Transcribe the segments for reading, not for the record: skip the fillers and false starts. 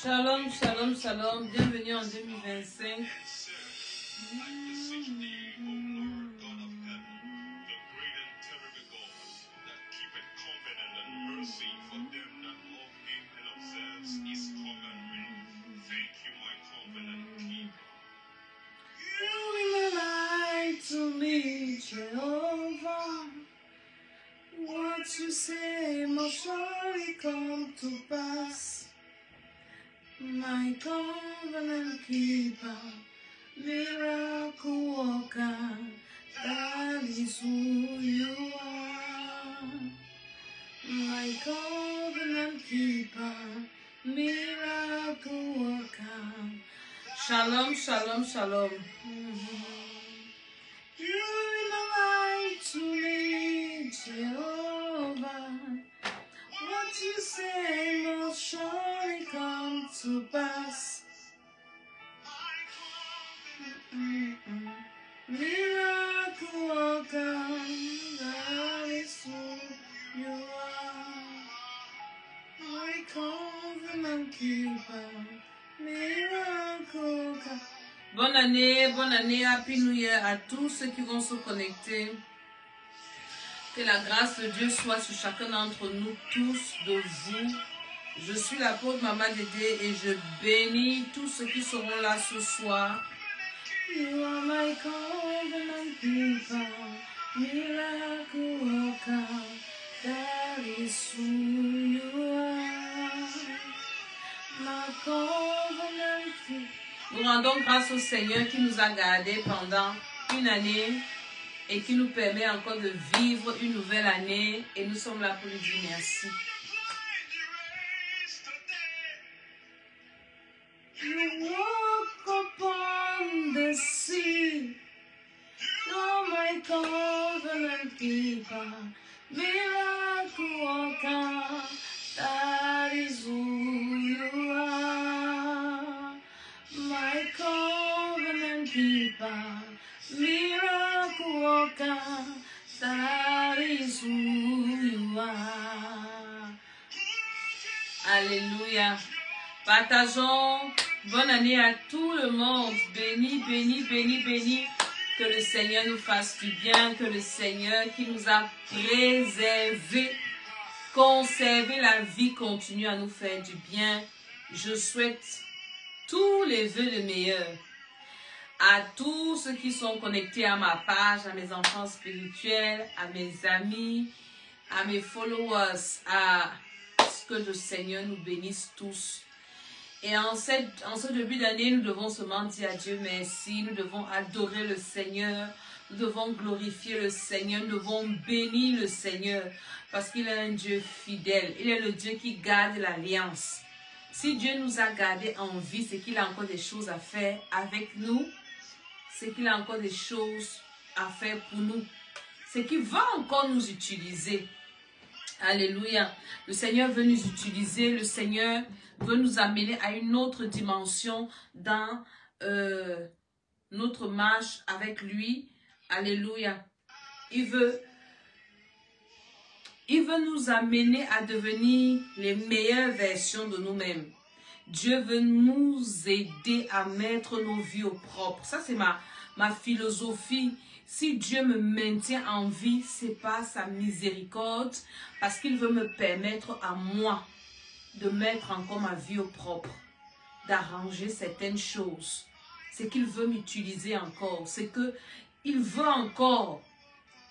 Shalom, shalom, shalom. Bienvenue en 2025. What you say must surely come to pass. My covenant keeper, miracle worker, that is who you are. My covenant keeper, miracle worker. Shalom, shalom, shalom. You are the light to me, Jehovah. What you say must surely come to pass. Miracle worker, that is who you are. My covenant keeper, miracle worker. Bonne année, Happy New Year à tous ceux qui vont se connecter. Que la grâce de Dieu soit sur chacun d'entre nous, tous de vous. Je suis l'apôtre Maman Dédé et je bénis tous ceux qui seront là ce soir. You are my covenant keeper, miracle worker, that is who you are. My covenant keeper. Nous rendons grâce au Seigneur qui nous a gardés pendant une année et qui nous permet encore de vivre une nouvelle année. Et nous sommes là pour lui dire merci. You walk upon the sea. You're my covenant keeper, miracle worker, that is who you are. My covenant keeper, miracle worker, that is who you are. Alléluia. Partageons. Bonne année à tout le monde. Béni, béni, béni, béni. Que le Seigneur nous fasse du bien. Que le Seigneur qui nous a préservés, conservé la vie, continue à nous faire du bien. Je souhaite tous les vœux de meilleur à tous ceux qui sont connectés à ma page, à mes enfants spirituels, à mes amis, à mes followers, à ce que le Seigneur nous bénisse tous. Et en ce début d'année, nous devons seulement dire à Dieu merci, nous devons adorer le Seigneur, nous devons glorifier le Seigneur, nous devons bénir le Seigneur, parce qu'il est un Dieu fidèle, il est le Dieu qui garde l'alliance. Si Dieu nous a gardés en vie, c'est qu'il a encore des choses à faire avec nous, c'est qu'il a encore des choses à faire pour nous, c'est qu'il va encore nous utiliser. Alléluia. Le Seigneur veut nous utiliser, le Seigneur veut nous amener à une autre dimension dans notre marche avec lui. Alléluia. Il veut nous amener à devenir les meilleures versions de nous-mêmes. Dieu veut nous aider à mettre nos vies au propre. Ça, c'est ma philosophie. Si Dieu me maintient en vie, c'est pas sa miséricorde, parce qu'il veut me permettre à moi de mettre encore ma vie au propre, d'arranger certaines choses. C'est qu'il veut m'utiliser encore. C'est que il veut encore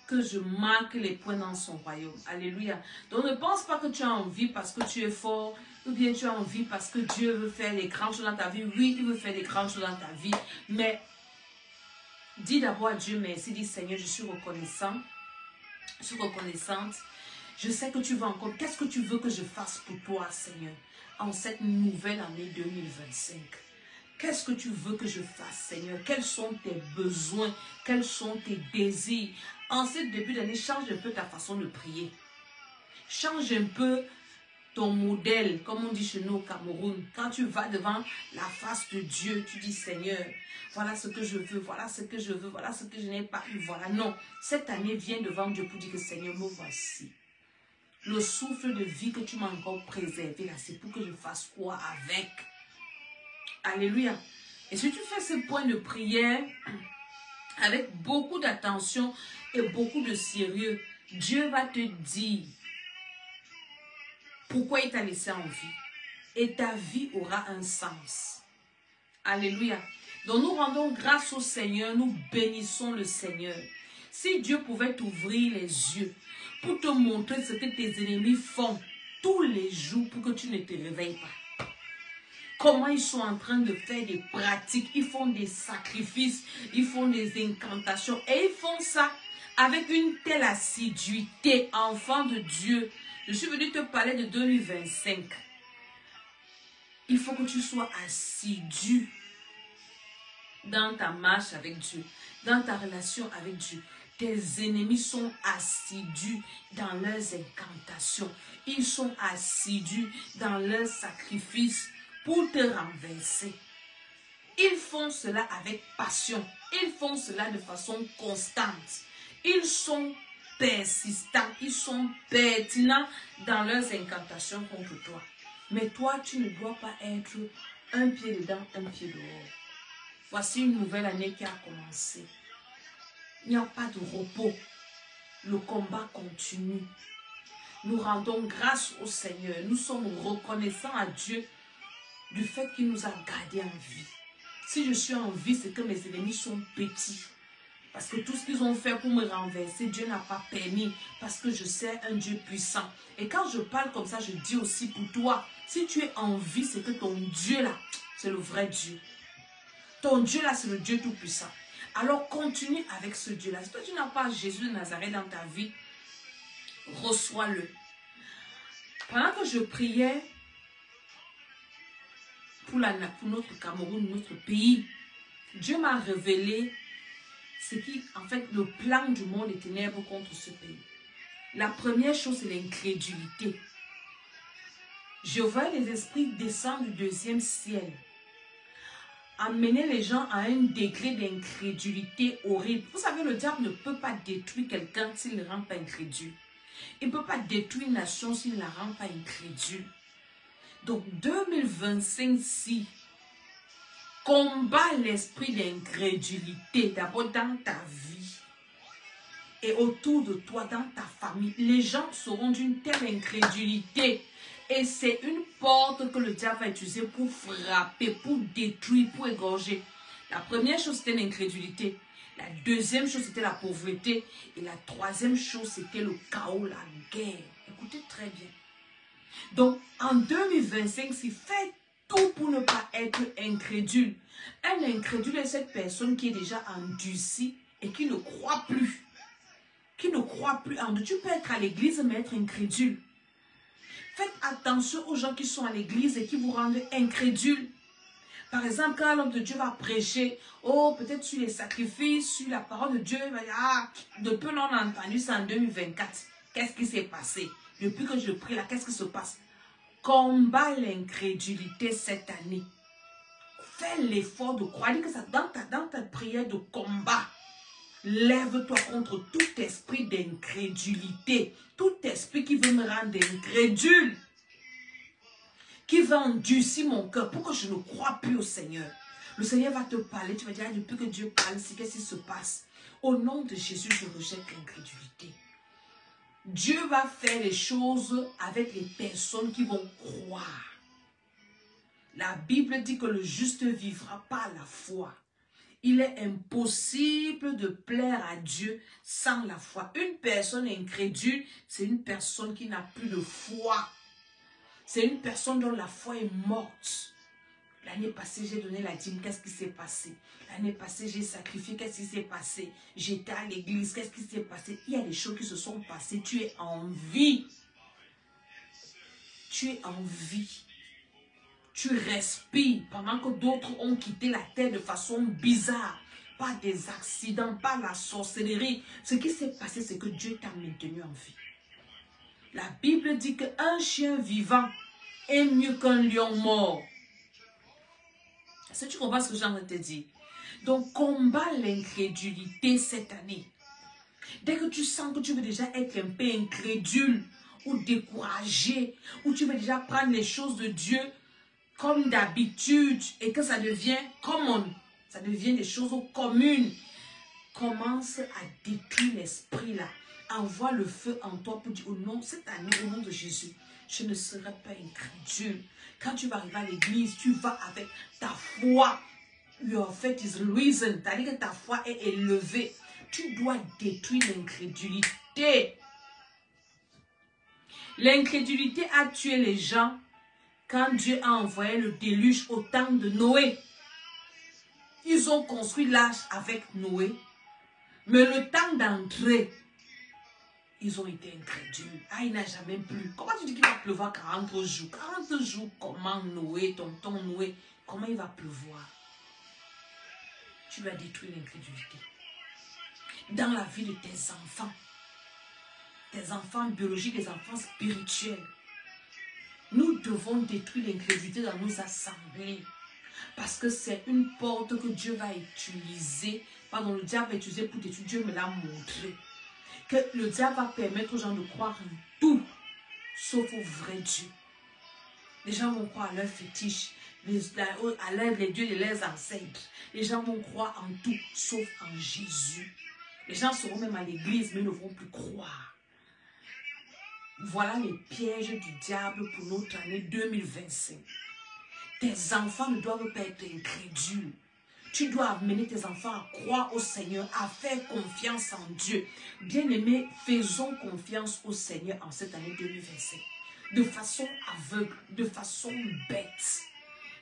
que je marque les points dans son royaume. Alléluia. Donc ne pense pas que tu as envie parce que tu es fort, ou bien tu as envie parce que Dieu veut faire des grandes choses dans ta vie. Oui, il veut faire des grandes choses dans ta vie, mais dis d'abord à Dieu merci, dis Seigneur, je suis reconnaissant, je suis reconnaissante. Je sais que tu veux encore. Qu'est-ce que tu veux que je fasse pour toi, Seigneur, en cette nouvelle année 2025? Qu'est-ce que tu veux que je fasse, Seigneur? Quels sont tes besoins? Quels sont tes désirs? En ce début d'année, change un peu ta façon de prier. Change un peu ton modèle, comme on dit chez nous au Cameroun. Quand tu vas devant la face de Dieu, tu dis Seigneur, voilà ce que je veux, voilà ce que je veux, voilà ce que je n'ai pas eu, voilà. Non, cette année, viens devant Dieu pour dire que Seigneur, me voici. Le souffle de vie que tu m'as encore préservé là, c'est pour que je fasse quoi avec? Alléluia. Et si tu fais ce point de prière avec beaucoup d'attention et beaucoup de sérieux, Dieu va te dire pourquoi il t'a laissé en vie. Et ta vie aura un sens. Alléluia. Donc nous rendons grâce au Seigneur, nous bénissons le Seigneur. Si Dieu pouvait t'ouvrir les yeux pour te montrer ce que tes ennemis font tous les jours pour que tu ne te réveilles pas. Comment ils sont en train de faire des pratiques, ils font des sacrifices, ils font des incantations et ils font ça avec une telle assiduité, enfant de Dieu. Je suis venu te parler de 2025. Il faut que tu sois assidu dans ta marche avec Dieu, dans ta relation avec Dieu. Tes ennemis sont assidus dans leurs incantations. Ils sont assidus dans leurs sacrifices pour te renverser. Ils font cela avec passion. Ils font cela de façon constante. Ils sont persistants. Ils sont pertinents dans leurs incantations contre toi. Mais toi, tu ne dois pas être un pied dedans, un pied dehors. Voici une nouvelle année qui a commencé. Il n'y a pas de repos. Le combat continue. Nous rendons grâce au Seigneur. Nous sommes reconnaissants à Dieu du fait qu'il nous a gardés en vie. Si je suis en vie, c'est que mes ennemis sont petits. Parce que tout ce qu'ils ont fait pour me renverser, Dieu n'a pas permis. Parce que je sais un Dieu puissant. Et quand je parle comme ça, je dis aussi pour toi, si tu es en vie, c'est que ton Dieu là, c'est le vrai Dieu. Ton Dieu là, c'est le Dieu tout-puissant. Alors continue avec ce Dieu là. Si toi tu n'as pas Jésus de Nazareth dans ta vie, reçois-le. Pendant que je priais pour notre Cameroun, notre pays, Dieu m'a révélé ce qui, en fait, le plan du monde des ténèbres contre ce pays. La première chose, c'est l'incrédulité. Je vois les esprits descendre du deuxième ciel, amener les gens à un degré d'incrédulité horrible. Vous savez, le diable ne peut pas détruire quelqu'un s'il ne rend pas incrédule. Il ne peut pas détruire une nation s'il ne la rend pas incrédule. Donc, 2025, combat l'esprit d'incrédulité d'abord dans ta vie et autour de toi, dans ta famille. Les gens seront d'une telle incrédulité et c'est une porte que le diable va utiliser pour frapper, pour détruire, pour égorger. La première chose, c'était l'incrédulité. La deuxième chose, c'était la pauvreté. Et la troisième chose, c'était le chaos, la guerre. Écoutez très bien. Donc, en 2025, faites tout pour ne pas être incrédule. Un incrédule est cette personne qui est déjà endurcie et qui ne croit plus. Qui ne croit plus en Dieu. Tu peux être à l'église mais être incrédule. Faites attention aux gens qui sont à l'église et qui vous rendent incrédule. Par exemple, quand l'homme de Dieu va prêcher, oh, peut-être sur les sacrifices, sur la parole de Dieu, il va dire, ah, depuis on a entendu ça en 2024. Qu'est-ce qui s'est passé? Depuis que je prie là, qu'est-ce qui se passe? Combat l'incrédulité cette année. Fais l'effort de croire. Dis que ça, dans ta prière de combat, lève-toi contre tout esprit d'incrédulité. Tout esprit qui veut me rendre incrédule. Qui va endurcir mon cœur pour que je ne croie plus au Seigneur. Le Seigneur va te parler. Tu vas dire, depuis que Dieu parle, qu'est-ce qui se passe? Au nom de Jésus, je rejette l'incrédulité. Dieu va faire les choses avec les personnes qui vont croire. La Bible dit que le juste vivra par la foi. Il est impossible de plaire à Dieu sans la foi. Une personne incrédule, c'est une personne qui n'a plus de foi. C'est une personne dont la foi est morte. L'année passée, j'ai donné la dîme. Qu'est-ce qui s'est passé? L'année passée, j'ai sacrifié. Qu'est-ce qui s'est passé? J'étais à l'église. Qu'est-ce qui s'est passé? Il y a des choses qui se sont passées. Tu es en vie. Tu es en vie. Tu respires pendant que d'autres ont quitté la terre de façon bizarre. Pas des accidents, pas la sorcellerie. Ce qui s'est passé, c'est que Dieu t'a maintenu en vie. La Bible dit qu'un chien vivant est mieux qu'un lion mort. Est-ce que tu comprends ce que j'ai envie de te dire? Donc, combat l'incrédulité cette année. Dès que tu sens que tu veux déjà être un peu incrédule ou découragé, ou tu veux déjà prendre les choses de Dieu comme d'habitude et que ça devient common, ça devient des choses communes, commence à détruire l'esprit là. Envoie le feu en toi pour dire au nom, cette année, au nom de Jésus, je ne serai pas incrédule. Quand tu vas arriver à l'église, tu vas avec ta foi. Your faith is risen. C'est-à-dire que ta foi est élevée. Tu dois détruire l'incrédulité. L'incrédulité a tué les gens quand Dieu a envoyé le déluge au temps de Noé. Ils ont construit l'arche avec Noé. Mais le temps d'entrer, ils ont été incrédules. Ah, il n'a jamais plu. Comment tu dis qu'il va pleuvoir 40 jours? 40 jours, comment Noé, tonton Noé, comment il va pleuvoir? Tu vas détruire l'incrédulité. Dans la vie de tes enfants biologiques, tes enfants spirituels, nous devons détruire l'incrédulité dans nos assemblées. Parce que c'est une porte que Dieu va utiliser, pardon, le diable va utiliser pour détruire. Dieu me l'a montré. Que le diable va permettre aux gens de croire en tout, sauf au vrai Dieu. Les gens vont croire à leur fétiche, à les dieux de leurs ancêtres. Les gens vont croire en tout, sauf en Jésus. Les gens seront même à l'église, mais ne vont plus croire. Voilà les pièges du diable pour notre année 2025. Tes enfants ne doivent pas être incrédules. Tu dois amener tes enfants à croire au Seigneur, à faire confiance en Dieu. Bien-aimés, faisons confiance au Seigneur en cette année 2025. De façon aveugle, de façon bête.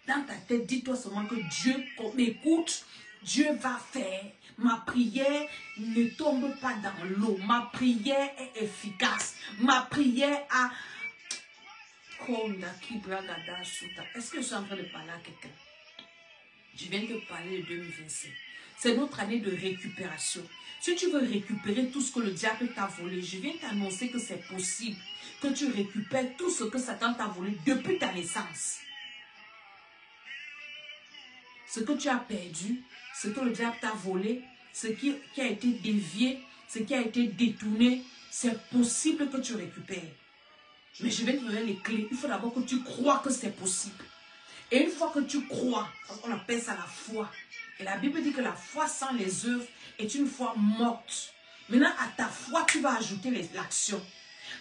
Dans ta tête, dis-toi seulement que Dieu m'écoute, Dieu va faire. Ma prière ne tombe pas dans l'eau. Ma prière est efficace. Ma prière a... Est-ce que je suis en train de parler à quelqu'un? Je viens de parler de 2025. C'est notre année de récupération. Si tu veux récupérer tout ce que le diable t'a volé, je viens t'annoncer que c'est possible. Que tu récupères tout ce que Satan t'a volé depuis ta naissance. Ce que tu as perdu, ce que le diable t'a volé, ce qui a été dévié, ce qui a été détourné, c'est possible que tu récupères. Mais je vais te donner les clés. Il faut d'abord que tu crois que c'est possible. Et une fois que tu crois, on appelle ça la foi. Et la Bible dit que la foi sans les œuvres est une foi morte. Maintenant, à ta foi, tu vas ajouter l'action.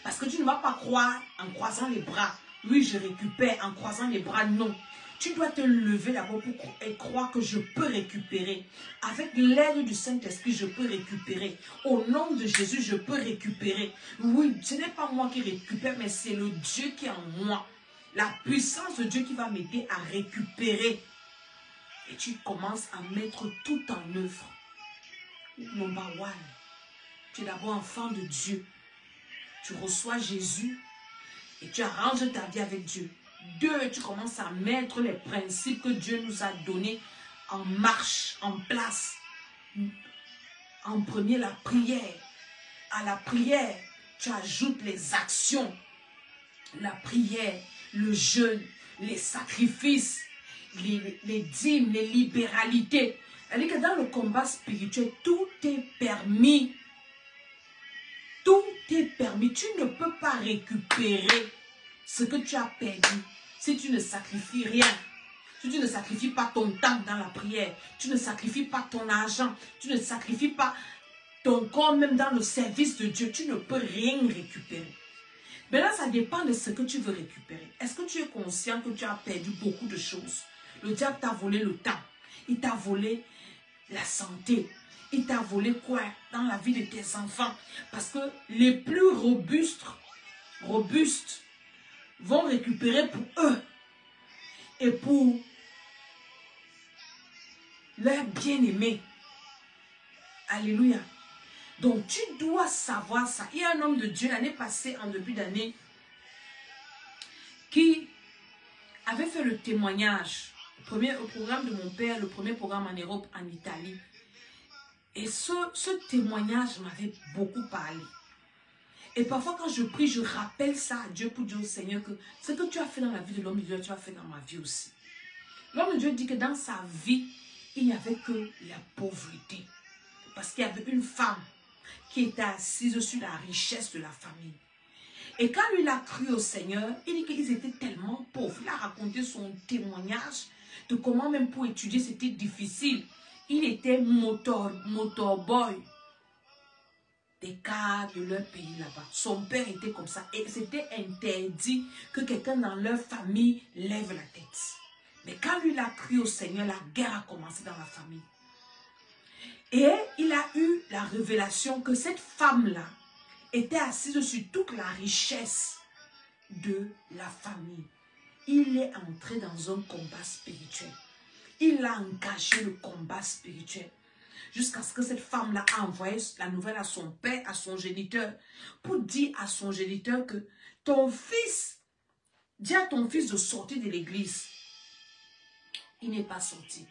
Parce que tu ne vas pas croire en croisant les bras. Oui, je récupère en croisant les bras, non. Tu dois te lever d'abord et croire que je peux récupérer. Avec l'aide du Saint-Esprit, je peux récupérer. Au nom de Jésus, je peux récupérer. Oui, ce n'est pas moi qui récupère, mais c'est le Dieu qui est en moi. La puissance de Dieu qui va m'aider à récupérer. Et tu commences à mettre tout en œuvre. Number one, tu es d'abord enfant de Dieu. Tu reçois Jésus et tu arranges ta vie avec Dieu. 2, tu commences à mettre les principes que Dieu nous a donnés en marche, en place. En premier, la prière. À la prière, tu ajoutes les actions. La prière, le jeûne, les sacrifices, les dîmes, les libéralités. C'est-à-dire que dans le combat spirituel, tout est permis. Tout est permis. Tu ne peux pas récupérer ce que tu as perdu si tu ne sacrifies rien. Si tu ne sacrifies pas ton temps dans la prière, tu ne sacrifies pas ton argent, tu ne sacrifies pas ton corps même dans le service de Dieu, tu ne peux rien récupérer. Mais là, ça dépend de ce que tu veux récupérer. Est-ce que tu es conscient que tu as perdu beaucoup de choses? Le diable t'a volé le temps. Il t'a volé la santé. Il t'a volé quoi dans la vie de tes enfants? Parce que les plus robustes vont récupérer pour eux et pour leur bien-aimé. Alléluia. Donc, tu dois savoir ça. Il y a un homme de Dieu l'année passée, en début d'année, qui avait fait le témoignage. Au programme de mon père, le premier programme en Europe, en Italie. Et ce témoignage m'avait beaucoup parlé. Et parfois, quand je prie, je rappelle ça à Dieu pour dire au Seigneur que ce que tu as fait dans la vie de l'homme de Dieu, tu as fait dans ma vie aussi. L'homme de Dieu dit que dans sa vie, il n'y avait que la pauvreté. Parce qu'il y avait une femme qui était assise sur la richesse de la famille. Et quand lui, il a cru au Seigneur, il dit qu'ils étaient tellement pauvres. Il a raconté son témoignage de comment même pour étudier, c'était difficile. Il était motorboy des cas de leur pays là-bas. Son père était comme ça. Et c'était interdit que quelqu'un dans leur famille lève la tête. Mais quand lui, il a cru au Seigneur, la guerre a commencé dans la famille. Et il a eu la révélation que cette femme-là était assise sur toute la richesse de la famille. Il est entré dans un combat spirituel. Il a engagé le combat spirituel. Jusqu'à ce que cette femme-là a envoyé la nouvelle à son père, à son géniteur, pour dire à son géniteur que ton fils, dis à ton fils de sortir de l'église. Il n'est pas sorti.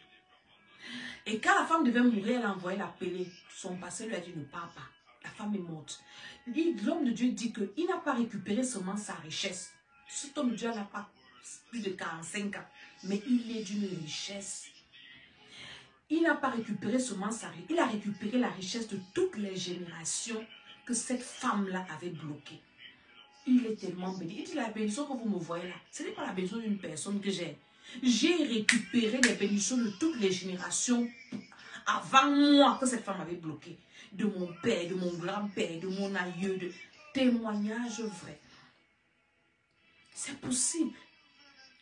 Et quand la femme devait mourir, elle a envoyé l'appeler. Son pasteur lui a dit ne pars pas. La femme est morte. L'homme de Dieu dit qu'il n'a pas récupéré seulement sa richesse. Cet homme de Dieu n'a pas plus de 45 ans. Mais il est d'une richesse. Il n'a pas récupéré seulement sa richesse. Il a récupéré la richesse de toutes les générations que cette femme-là avait bloquées. Il est tellement béni. Il dit la bénédiction que vous me voyez là, ce n'est pas la bénédiction d'une personne que j'ai. J'ai récupéré les bénédictions de toutes les générations avant moi que cette femme avait bloqué. De mon père, de mon grand-père, de mon aïeux, de témoignages vrais. C'est possible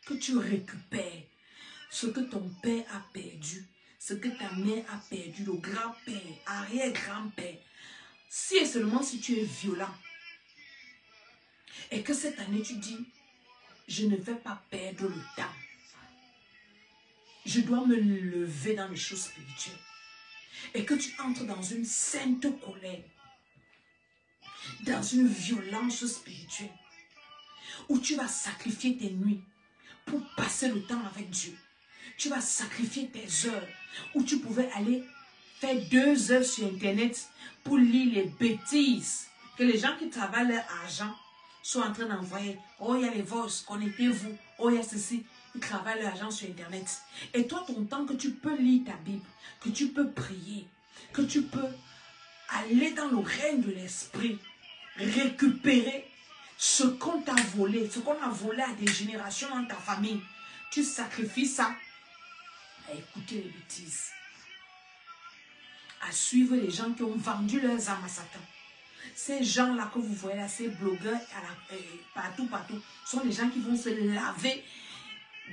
que tu récupères ce que ton père a perdu, ce que ta mère a perdu, le grand-père, arrière-grand-père. Si et seulement si tu es violent. Et que cette année tu dis, je ne vais pas perdre le temps. Je dois me lever dans les choses spirituelles. Et que tu entres dans une sainte colère, dans une violence spirituelle, où tu vas sacrifier tes nuits pour passer le temps avec Dieu. Tu vas sacrifier tes heures, où tu pouvais aller faire 2 heures sur Internet pour lire les bêtises que les gens qui travaillent leur argent sont en train d'envoyer. Oh, il y a les voices, connectez-vous. Oh, il y a ceci. Ils travaillent leur argent sur Internet. Et toi, ton temps que tu peux lire ta Bible, que tu peux prier, que tu peux aller dans le règne de l'esprit, récupérer ce qu'on t'a volé, ce qu'on a volé à des générations dans ta famille. Tu sacrifies ça à écouter les bêtises, à suivre les gens qui ont vendu leurs âmes à Satan. Ces gens-là que vous voyez là, ces blogueurs partout, sont des gens qui vont se laver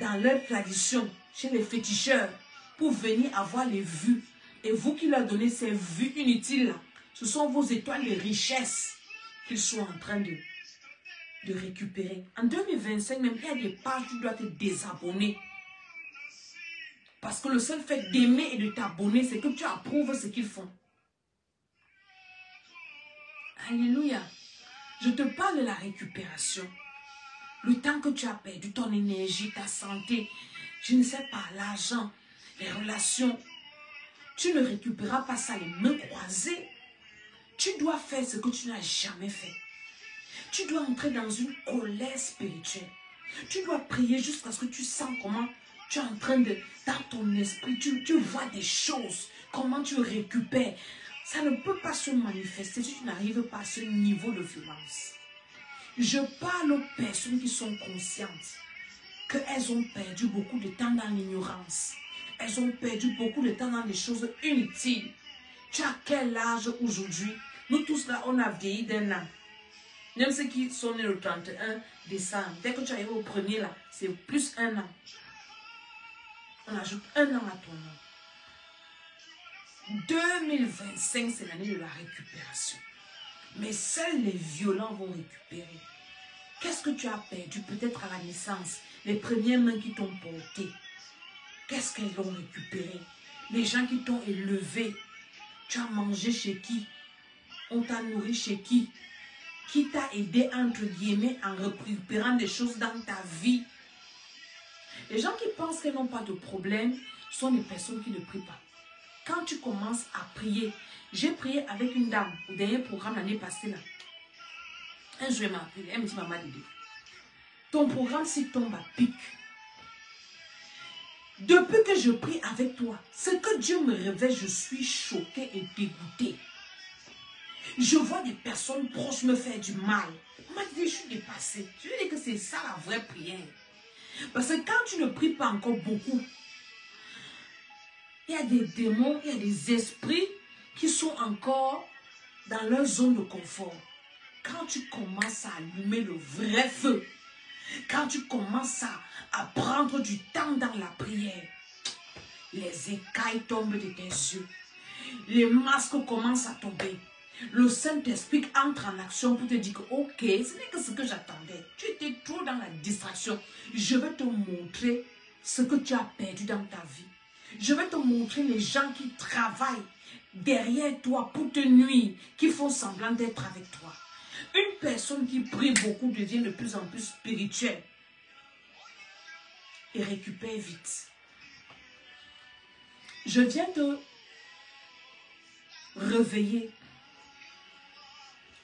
dans leur tradition, chez les féticheurs, pour venir avoir les vues. Et vous qui leur donnez ces vues inutiles, ce sont vos étoiles de richesse qu'ils sont en train de récupérer. En 2025, même, il y a des pages où tu dois te désabonner. Parce que le seul fait d'aimer et de t'abonner, c'est que tu approuves ce qu'ils font. Alléluia. Je te parle de la récupération. Le temps que tu as perdu, ton énergie, ta santé, je ne sais pas, l'argent, les relations. Tu ne récupéreras pas ça les mains croisées. Tu dois faire ce que tu n'as jamais fait. Tu dois entrer dans une colère spirituelle. Tu dois prier jusqu'à ce que tu sens comment tu es en train de, dans ton esprit, tu vois des choses, comment tu récupères. Ça ne peut pas se manifester si tu n'arrives pas à ce niveau de violence. Je parle aux personnes qui sont conscientes qu'elles ont perdu beaucoup de temps dans l'ignorance. Elles ont perdu beaucoup de temps dans des choses inutiles. Tu as quel âge aujourd'hui? Nous tous là, on a vieilli d'un an. Même ceux qui sont nés le 31 décembre. Dès que tu arrives au premier là, c'est plus 1 an. On ajoute 1 an à ton nom. 2025, c'est l'année de la récupération. Mais seuls les violents vont récupérer. Qu'est-ce que tu as perdu peut-être à la naissance? Les premières mains qui t'ont porté. Qu'est-ce qu'elles ont récupéré? Les gens qui t'ont élevé. Tu as mangé chez qui? On t'a nourri chez qui? Qui t'a aidé entre guillemets en récupérant des choses dans ta vie? Les gens qui pensent qu'elles n'ont pas de problème sont des personnes qui ne prient pas. Quand tu commences à prier, j'ai prié avec une dame au dernier programme l'année passée là. Un jour elle m'a appelé, elle me dit maman Dédé, ton programme s'y tombe à pic. Depuis que je prie avec toi, ce que Dieu me révèle, je suis choquée et dégoûtée. Je vois des personnes proches me faire du mal. On m'a dit, je suis dépassée. Je veux dire que c'est ça la vraie prière. Parce que quand tu ne pries pas encore beaucoup, il y a des démons, il y a des esprits qui sont encore dans leur zone de confort. Quand tu commences à allumer le vrai feu, quand tu commences à prendre du temps dans la prière, les écailles tombent de tes yeux. Les masques commencent à tomber. Le Saint-Esprit entre en action pour te dire que ok, ce n'est que ce que j'attendais. Tu étais trop dans la distraction. Je vais te montrer ce que tu as perdu dans ta vie. Je vais te montrer les gens qui travaillent derrière toi pour te nuire, qui font semblant d'être avec toi. Une personne qui prie beaucoup devient de plus en plus spirituelle et récupère vite. Je viens te réveiller.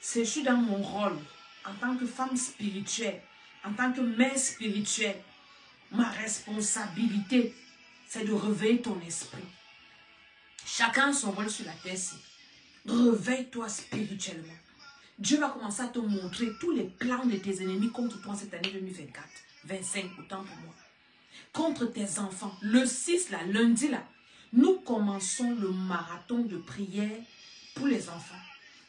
Je suis dans mon rôle en tant que femme spirituelle, en tant que mère spirituelle. Ma responsabilité, c'est de réveiller ton esprit. Chacun a son rôle sur la terre. Réveille-toi spirituellement. Dieu va commencer à te montrer tous les plans de tes ennemis contre toi cette année 2024, 25, autant pour moi. Contre tes enfants. Le 6, là, lundi, là, nous commençons le marathon de prière pour les enfants.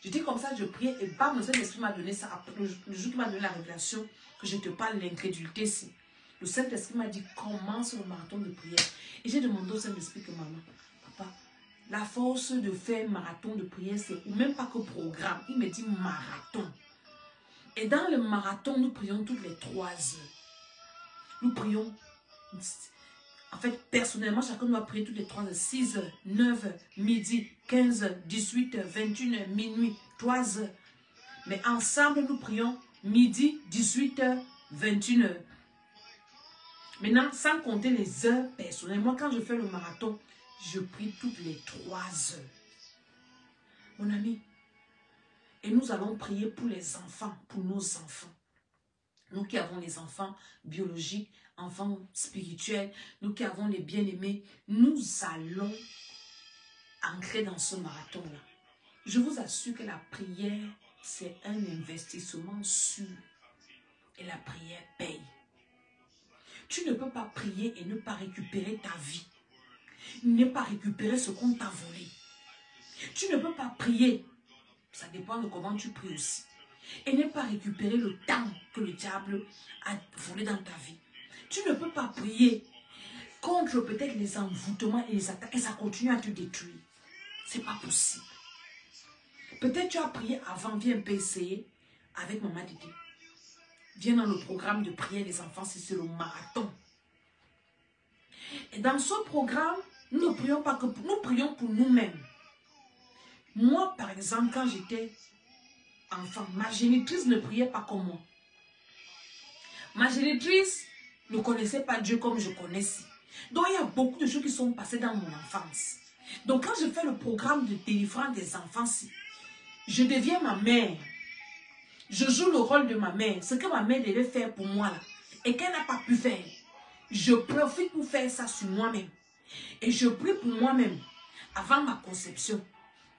J'étais comme ça, je priais et bam, le Saint-Esprit m'a donné ça. Après, le jour qu'il m'a donné la révélation, que je te parle de l'incrédulité, si. Le Saint-Esprit m'a dit, commence le marathon de prière. Et j'ai demandé au Saint-Esprit que maman, papa, la force de faire marathon de prière, c'est même pas que programme. Il me dit marathon. Et dans le marathon, nous prions toutes les 3 heures. Nous prions, en fait, personnellement, chacun doit prier toutes les 3 heures. 6 heures, 9 heures, midi, 15 heures, 18 heures, 21 heures, minuit, 3 heures. Mais ensemble, nous prions midi, 18 heures, 21 heures. Maintenant, sans compter les heures personnelles, moi, quand je fais le marathon, je prie toutes les 3 heures. Mon ami, et nous allons prier pour les enfants, pour nos enfants. Nous qui avons les enfants biologiques, enfants spirituels, nous qui avons les bien-aimés, nous allons ancrer dans ce marathon-là. Je vous assure que la prière, c'est un investissement sûr. Et la prière paye. Tu ne peux pas prier et ne pas récupérer ta vie. Ne pas récupérer ce qu'on t'a volé. Tu ne peux pas prier. Ça dépend de comment tu pries aussi. Et ne pas récupérer le temps que le diable a volé dans ta vie. Tu ne peux pas prier contre peut-être les envoûtements et les attaques et ça continue à te détruire. C'est pas possible. Peut-être tu as prié avant, viens un peu essayer avec Maman Didi. Viens dans le programme de prière des enfants, c'est le marathon. Et dans ce programme, nous ne prions pas que pour nous, prions pour nous-mêmes. Moi, par exemple, quand j'étais enfant, ma génitrice ne priait pas comme moi. Ma génitrice ne connaissait pas Dieu comme je connaissais. Donc, il y a beaucoup de choses qui sont passées dans mon enfance. Donc, quand je fais le programme de délivrance des enfants, je deviens ma mère. Je joue le rôle de ma mère. Ce que ma mère devait faire pour moi, là, et qu'elle n'a pas pu faire. Je profite pour faire ça sur moi-même. Et je prie pour moi-même avant ma conception,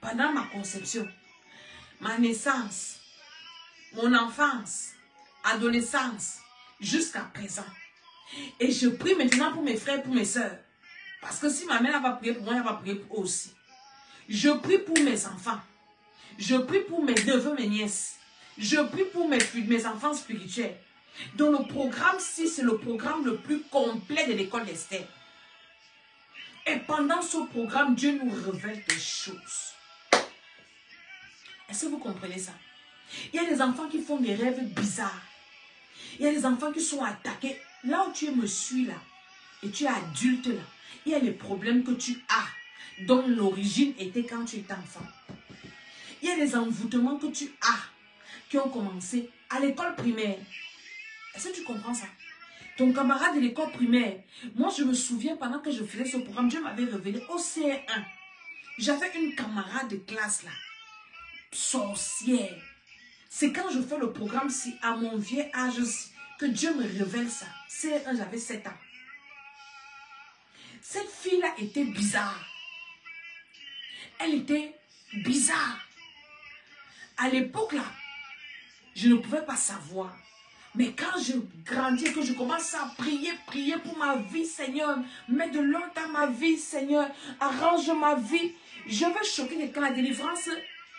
pendant ma conception, ma naissance, mon enfance, adolescence, jusqu'à présent. Et je prie maintenant pour mes frères, pour mes soeurs. Parce que si ma mère va prier pour moi, elle va prier pour eux aussi. Je prie pour mes enfants. Je prie pour mes neveux, mes nièces. Je prie pour mes enfants spirituels. Donc le programme 6, c'est le programme le plus complet de l'école d'Esther. Et pendant ce programme, Dieu nous révèle des choses. Est-ce que vous comprenez ça? Il y a des enfants qui font des rêves bizarres. Il y a des enfants qui sont attaqués. Là où tu me suis là, et tu es adulte là, il y a les problèmes que tu as, dont l'origine était quand tu étais enfant. Il y a des envoûtements que tu as, qui ont commencé à l'école primaire. Est-ce que tu comprends ça? Ton camarade de l'école primaire, moi je me souviens pendant que je faisais ce programme, Dieu m'avait révélé au CR1. J'avais une camarade de classe là, sorcière. C'est quand je fais le programme, si à mon vieux âge, que Dieu me révèle ça. CR1, j'avais 7 ans. Cette fille-là était bizarre. Elle était bizarre. À l'époque là, Je ne pouvais pas savoir. Mais quand je grandis, que je commence à prier pour ma vie, Seigneur, mets de l'ordre dans ma vie, Seigneur, arrange ma vie. Je veux choquer quelqu'un. La délivrance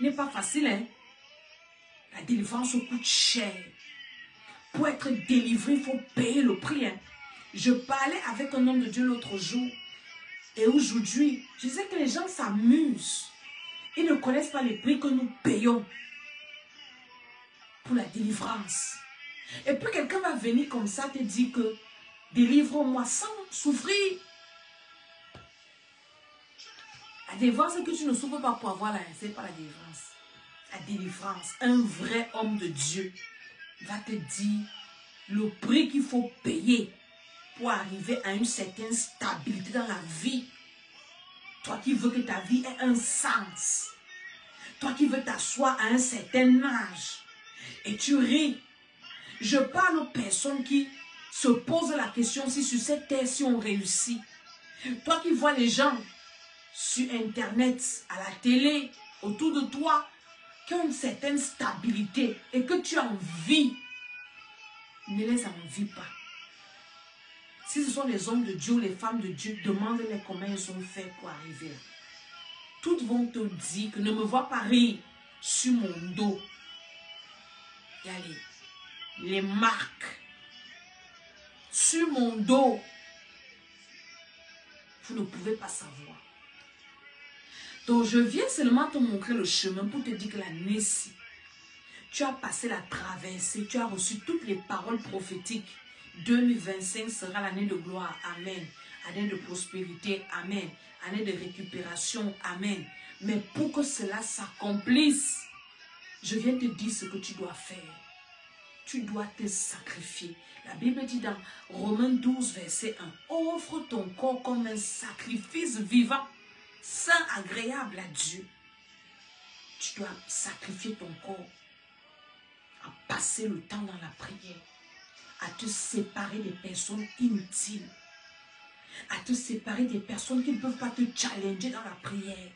n'est pas facile, hein. La délivrance coûte cher. Pour être délivré, il faut payer le prix, hein. Je parlais avec un homme de Dieu l'autre jour. Et aujourd'hui, je sais que les gens s'amusent. Ils ne connaissent pas les prix que nous payons pour la délivrance. Et puis quelqu'un va venir comme ça te dire que délivre-moi sans souffrir. La délivrance que tu ne souffres pas pour avoir là, c'est pas la délivrance. La délivrance, un vrai homme de Dieu va te dire le prix qu'il faut payer pour arriver à une certaine stabilité dans la vie. Toi qui veux que ta vie ait un sens. Toi qui veux t'asseoir à un certain âge. Et tu ris. Je parle aux personnes qui se posent la question si sur cette terre, si on réussit. Toi qui vois les gens sur Internet, à la télé, autour de toi, qui ont une certaine stabilité et que tu envies, ne les envie pas. Si ce sont les hommes de Dieu, les femmes de Dieu, demande-les comment ils ont fait pour arriver. Toutes vont te dire que ne me vois pas rire sur mon dos. Il y a les marques sur mon dos. Vous ne pouvez pas savoir. Donc je viens seulement te montrer le chemin pour te dire que l'année-ci, tu as passé la traversée, tu as reçu toutes les paroles prophétiques. 2025 sera l'année de gloire, amen. Année de prospérité, amen. Année de récupération, amen. Mais pour que cela s'accomplisse, je viens te dire ce que tu dois faire. Tu dois te sacrifier. La Bible dit dans Romains 12, verset 1, offre ton corps comme un sacrifice vivant, saint, agréable à Dieu. Tu dois sacrifier ton corps à passer le temps dans la prière, à te séparer des personnes inutiles, à te séparer des personnes qui ne peuvent pas te challenger dans la prière.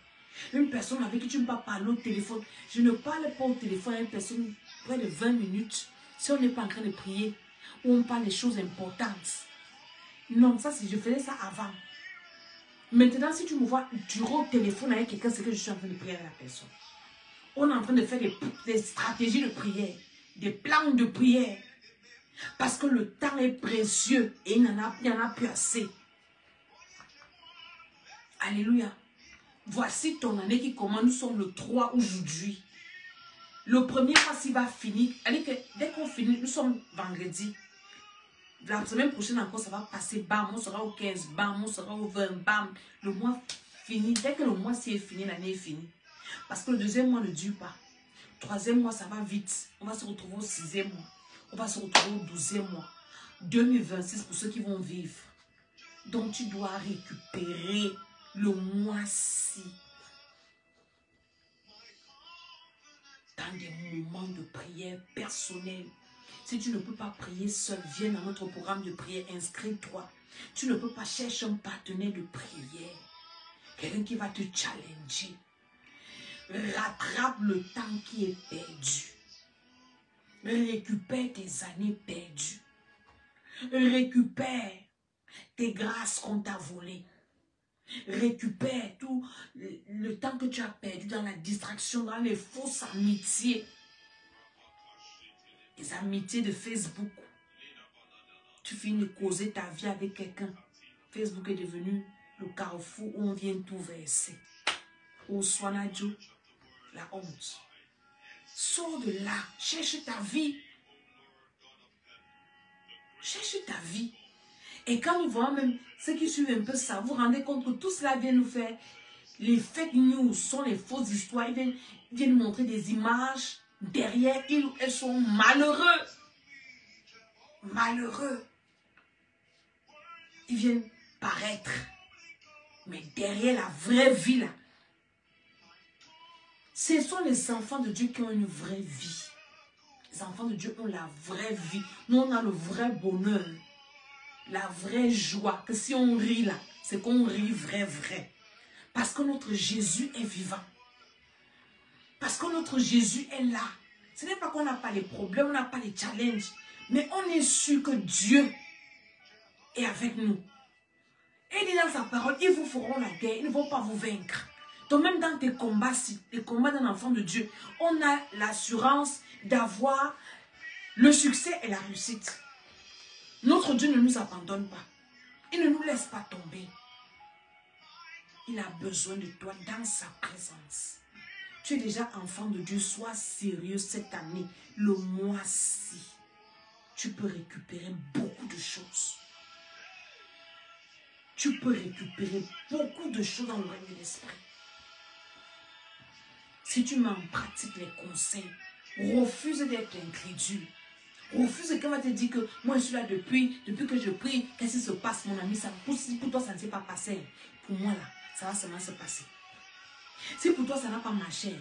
Une personne avec qui tu ne peux pas parler au téléphone. Je ne parle pas au téléphone à une personne près de 20 minutes si on n'est pas en train de prier ou on parle des choses importantes. Non, ça, je faisais ça avant. Maintenant, si tu me vois durer au téléphone avec quelqu'un, c'est que je suis en train de prier avec la personne. On est en train de faire des stratégies de prière, des plans de prière. Parce que le temps est précieux et il n'y en a plus assez. Alléluia. Voici ton année qui commence. Nous sommes le 3 aujourd'hui. Le premier mois, s'il va finir. Dès qu'on finit, nous sommes vendredi. La semaine prochaine encore, ça va passer. Bam, on sera au 15. Bam, on sera au 20. Bam. Le mois fini. Dès que le mois est fini, l'année est finie. Parce que le deuxième mois ne dure pas. Le troisième mois, ça va vite. On va se retrouver au 6e mois. On va se retrouver au 12e mois. 2026 pour ceux qui vont vivre. Donc, tu dois récupérer le mois-ci dans des moments de prière personnelle. Si tu ne peux pas prier seul, viens dans notre programme de prière, inscris-toi. Tu ne peux pas chercher un partenaire de prière. Quelqu'un qui va te challenger. Rattrape le temps qui est perdu. Récupère tes années perdues. Récupère tes grâces qu'on t'a volées. Récupère tout le temps que tu as perdu dans la distraction, dans les fausses amitiés. Les amitiés de Facebook. Tu finis de causer ta vie avec quelqu'un. Facebook est devenu le carrefour où on vient tout verser. Au Swanadjo, la honte. Sors de là, cherche ta vie. Cherche ta vie. Et quand nous voyons même ceux qui suivent un peu ça, vous vous rendez compte que tout cela vient nous faire. Les fake news sont les fausses histoires. Ils viennent montrer des images. Derrière, ils ou elles sont malheureux. Malheureux. Ils viennent paraître. Mais derrière la vraie vie là, ce sont les enfants de Dieu qui ont une vraie vie. Les enfants de Dieu ont la vraie vie. Nous, on a le vrai bonheur. La vraie joie. Que si on rit là, c'est qu'on rit vrai. Parce que notre Jésus est vivant. Parce que notre Jésus est là. Ce n'est pas qu'on n'a pas les problèmes, on n'a pas les challenges. Mais on est sûr que Dieu est avec nous. Et il dit dans sa parole, ils vous feront la guerre, ils ne vont pas vous vaincre. Donc même dans tes combats, les combats d'un enfant de Dieu, on a l'assurance d'avoir le succès et la réussite. Notre Dieu ne nous abandonne pas. Il ne nous laisse pas tomber. Il a besoin de toi dans sa présence. Tu es déjà enfant de Dieu, sois sérieux cette année, le mois-ci. Tu peux récupérer beaucoup de choses. Tu peux récupérer beaucoup de choses dans le règne de l'esprit. Si tu mets en pratique les conseils, refuse d'être incrédule. Refuse qu'on va te dire que moi je suis là depuis que je prie, qu'est-ce qui se passe mon ami, pour toi ça ne s'est pas passé. Pour moi là, ça va seulement se passer. Si pour toi ça n'a pas marché,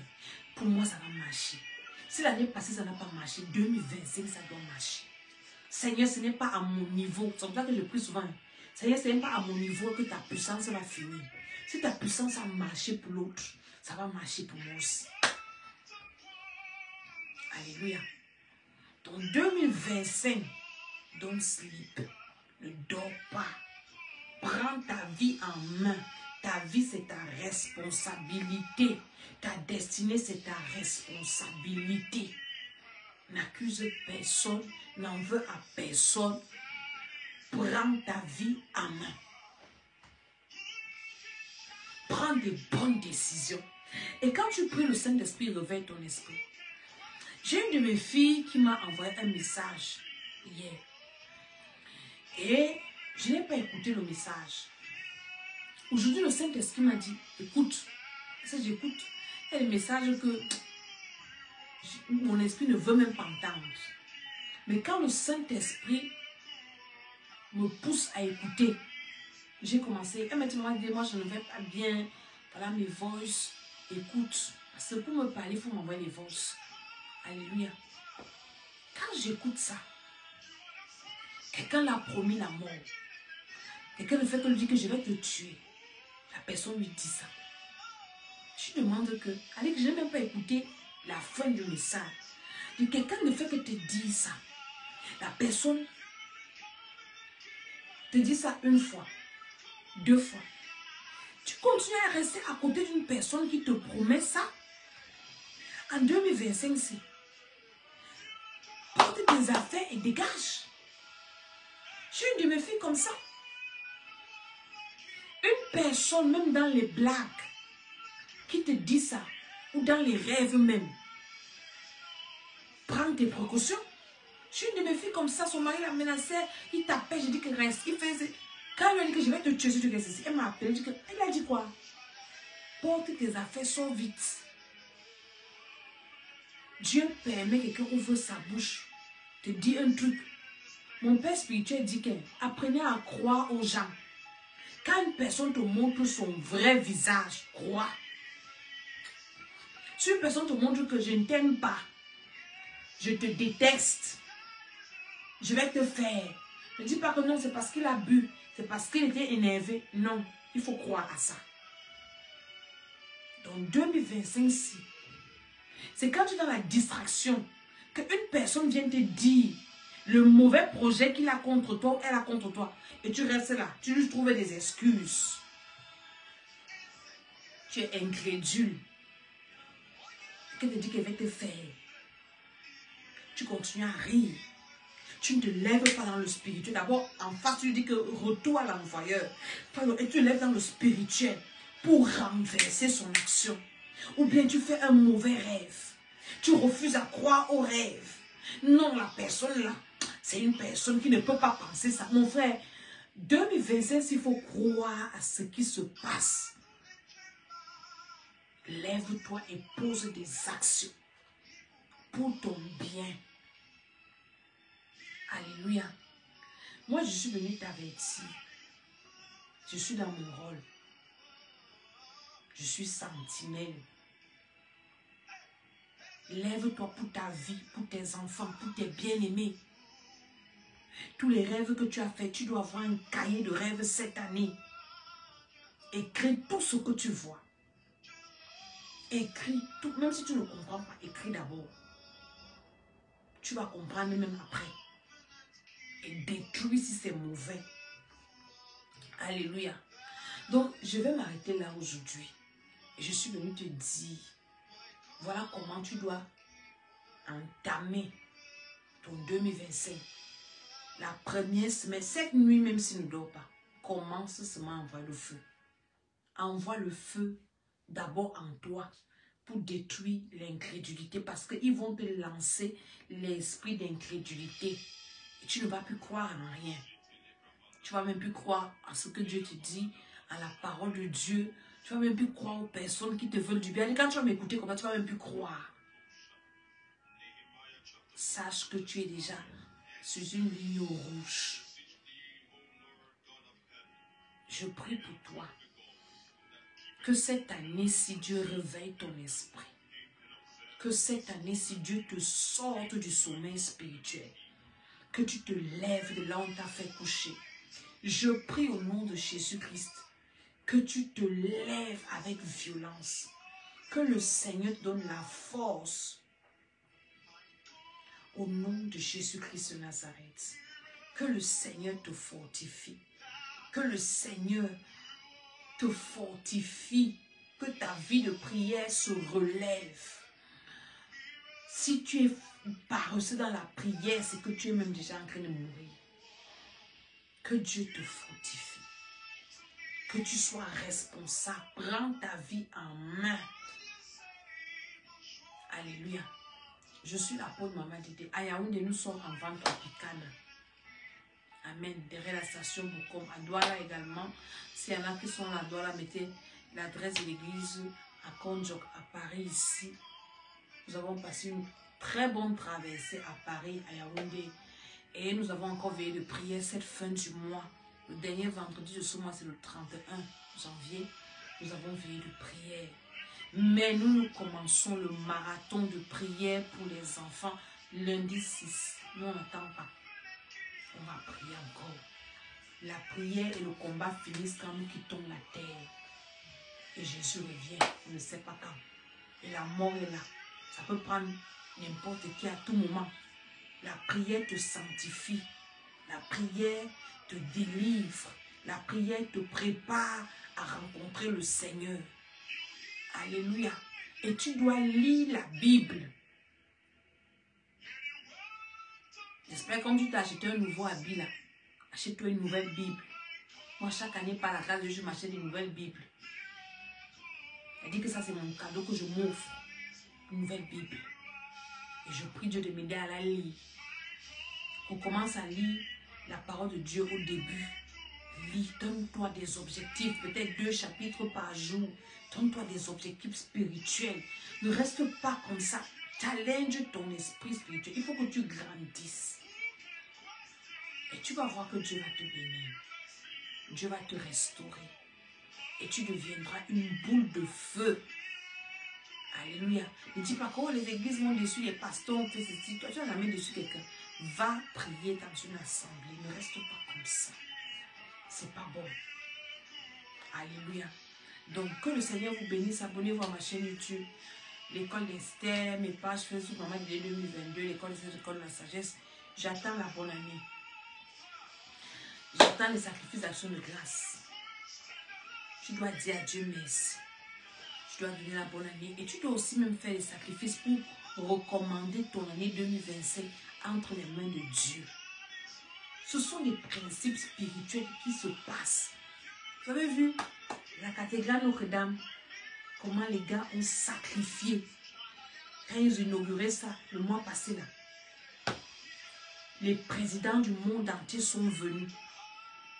pour moi ça va marcher. Si l'année passée ça n'a pas marché, 2025 ça doit marcher. Seigneur, ce n'est pas à mon niveau, c'est comme ça que je prie souvent. Seigneur, ce n'est pas à mon niveau que ta puissance va finir. Si ta puissance a marché pour l'autre, ça va marcher pour moi aussi. Alléluia. Donc 2025, don't sleep. Ne dors pas. Prends ta vie en main. Ta vie, c'est ta responsabilité. Ta destinée, c'est ta responsabilité. N'accuse personne, n'en veux à personne. Prends ta vie en main. Prends des bonnes décisions. Et quand tu pries, le Saint-Esprit réveille ton esprit. J'ai une de mes filles qui m'a envoyé un message hier. Et je n'ai pas écouté le message. Aujourd'hui, le Saint-Esprit m'a dit, écoute. Ça, j'écoute. Il y a des messages que mon esprit ne veut même pas entendre. Mais quand le Saint-Esprit me pousse à écouter, j'ai commencé. Elle m'a dit, moi je ne vais pas bien. Voilà mes voices. Écoute. Parce que pour me parler, il faut m'envoyer les voices. Alléluia. Quand j'écoute ça, quelqu'un l'a promis la mort. Quelqu'un ne fait que lui dire que je vais te tuer. La personne lui dit ça. Je demande que, allez, je n'ai même pas écouté la fin du message. Quelqu'un ne fait que te dire ça. La personne te dit ça une fois, 2 fois. Tu continues à rester à côté d'une personne qui te promet ça. En 2025, c'est porte tes affaires et dégage. Je suis une de mes filles comme ça. Une personne, même dans les blagues, qui te dit ça, ou dans les rêves même, prends tes précautions. Je suis une de mes filles comme ça, son mari la menaçait, il t'appelle, je dis que reste, il fait... Quand il m'a dit que je vais te tuer si tu restes ici, elle m'a appelé, elle a dit quoi? Porte tes affaires, sors vite. Dieu permet que quelqu'un ouvre sa bouche, te dit un truc. Mon père spirituel dit que apprenez à croire aux gens. Quand une personne te montre son vrai visage, crois. Si une personne te montre que je ne t'aime pas, je te déteste, je vais te faire. Ne dis pas que non, c'est parce qu'il a bu, c'est parce qu'il était énervé. Non, il faut croire à ça. Donc 2025, c'est quand tu es dans la distraction, qu'une personne vient te dire le mauvais projet qu'il a contre toi, elle a contre toi, et tu restes là, tu lui trouves des excuses. Tu es incrédule. Qu'elle te dit qu'elle va te faire. Tu continues à rire. Tu ne te lèves pas dans le spirituel. D'abord, en face, tu lui dis que retour à l'envoyeur. Et tu te lèves dans le spirituel pour renverser son action. Ou bien tu fais un mauvais rêve. Tu refuses à croire au rêve. Non, la personne là, c'est une personne qui ne peut pas penser ça. Mon frère, 2026, il faut croire à ce qui se passe. Lève-toi et pose des actions pour ton bien. Alléluia. Moi, je suis venue t'avertir. Je suis dans mon rôle. Je suis sentinelle. Lève-toi pour ta vie, pour tes enfants, pour tes bien-aimés. Tous les rêves que tu as faits, tu dois avoir un cahier de rêves cette année. Écris tout ce que tu vois. Écris tout, même si tu ne comprends pas, écris d'abord. Tu vas comprendre même après. Et détruis si c'est mauvais. Alléluia. Donc, je vais m'arrêter là aujourd'hui. Et je suis venue te dire, voilà comment tu dois entamer ton 2025. La première semaine, cette nuit, même si ne dors pas, commence seulement à envoyer le feu. Envoie le feu d'abord en toi pour détruire l'incrédulité parce qu'ils vont te lancer l'esprit d'incrédulité. Et tu ne vas plus croire en rien. Tu ne vas même plus croire à ce que Dieu te dit, à la parole de Dieu. Tu ne vas même plus croire aux personnes qui te veulent du bien. Et quand tu vas m'écouter comme ça, tu ne vas même plus croire. Sache que tu es déjà sur une ligne rouge. Je prie pour toi. Que cette année-ci, Dieu réveille ton esprit. Que cette année-ci, Dieu te sorte du sommeil spirituel. Que tu te lèves de là où on t'a fait coucher. Je prie au nom de Jésus-Christ que tu te lèves avec violence. Que le Seigneur te donne la force au nom de Jésus-Christ de Nazareth. Que le Seigneur te fortifie. Que le Seigneur te fortifie. Que ta vie de prière se relève. Si tu es paresseux dans la prière, c'est que tu es même déjà en train de mourir. Que Dieu te fortifie. Que tu sois responsable. Prends ta vie en main. Alléluia. Je suis l'apôtre Maman Didé. À Yaoundé, nous sommes en vente tropicale. Amen. Derrière la station Boukom. À Douala également. S'il y en a qui sont à Douala, mettez l'adresse de l'église à Konjok, à Paris, ici. Nous avons passé une très bonne traversée à Paris, à Yaoundé. Et nous avons encore veillé de prière cette fin du mois. Le dernier vendredi de ce mois, c'est le 31 janvier. Nous avons veillé de prière. Mais nous commençons le marathon de prière pour les enfants lundi 6. Nous, on n'attend pas. On va prier encore. La prière et le combat finissent quand nous quittons la terre. Et Jésus revient. On ne sait pas quand. Et la mort est là. Ça peut prendre n'importe qui à tout moment. La prière te sanctifie. La prière te délivre. La prière te prépare à rencontrer le Seigneur. Alléluia. Et tu dois lire la Bible. J'espère que quand tu t'as acheté un nouveau habit là, achète-toi une nouvelle Bible. Moi, chaque année, par la grâce de Dieu, je m'achète une nouvelle Bible. Elle dit que ça, c'est mon cadeau que je m'offre. Une nouvelle Bible. Et je prie Dieu de m'aider à la lire. On commence à lire la parole de Dieu au début. Lis, donne-toi des objectifs, peut-être 2 chapitres par jour. Donne-toi des objectifs spirituels. Ne reste pas comme ça. Challenge ton esprit spirituel. Il faut que tu grandisses. Et tu vas voir que Dieu va te bénir. Dieu va te restaurer. Et tu deviendras une boule de feu. Alléluia. Ne dis pas comment les églises m'ont déçu, les pasteurs, tout ceci. Toi, tu n'as jamais déçu quelqu'un. Va prier dans une assemblée. Ne reste pas comme ça. C'est pas bon. Alléluia. Donc, que le Seigneur vous bénisse. Abonnez-vous à ma chaîne YouTube. L'école d'Esther, mes pages Facebook, Maman Didé 2022, l'école de la sagesse. J'attends la bonne année. J'attends les sacrifices d'action de grâce. Tu dois dire à Dieu merci. Tu dois donner la bonne année. Et tu dois aussi même faire des sacrifices pour recommander ton année 2025 entre les mains de Dieu. Ce sont des principes spirituels qui se passent. Vous avez vu la cathédrale Notre-Dame, comment les gars ont sacrifié quand ils inauguraient ça le mois passé là. Les présidents du monde entier sont venus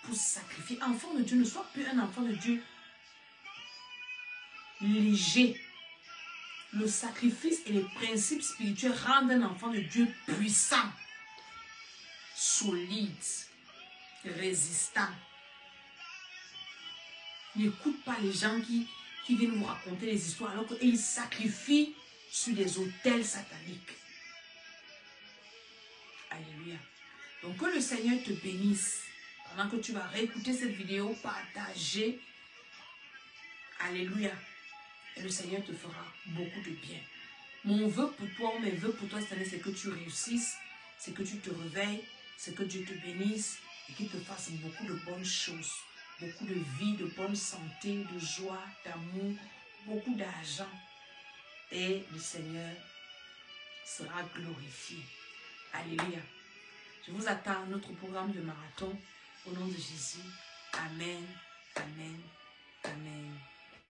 pour sacrifier. Enfant de Dieu, ne sois plus un enfant de Dieu léger. Le sacrifice et les principes spirituels rendent un enfant de Dieu puissant, solide, résistant. N'écoute pas les gens qui viennent vous raconter des histoires alors qu'ils sacrifient sur des autels sataniques. Alléluia. Donc que le Seigneur te bénisse. Pendant que tu vas réécouter cette vidéo, partager. Alléluia. Et le Seigneur te fera beaucoup de bien. Mon vœu pour toi, mes vœux pour toi cette année, c'est que tu réussisses, c'est que tu te réveilles, c'est que Dieu te bénisse et qu'il te fasse beaucoup de bonnes choses, beaucoup de vie, de bonne santé, de joie, d'amour, beaucoup d'argent. Et le Seigneur sera glorifié. Alléluia. Je vous attends à notre programme de marathon. Au nom de Jésus. Amen. Amen. Amen.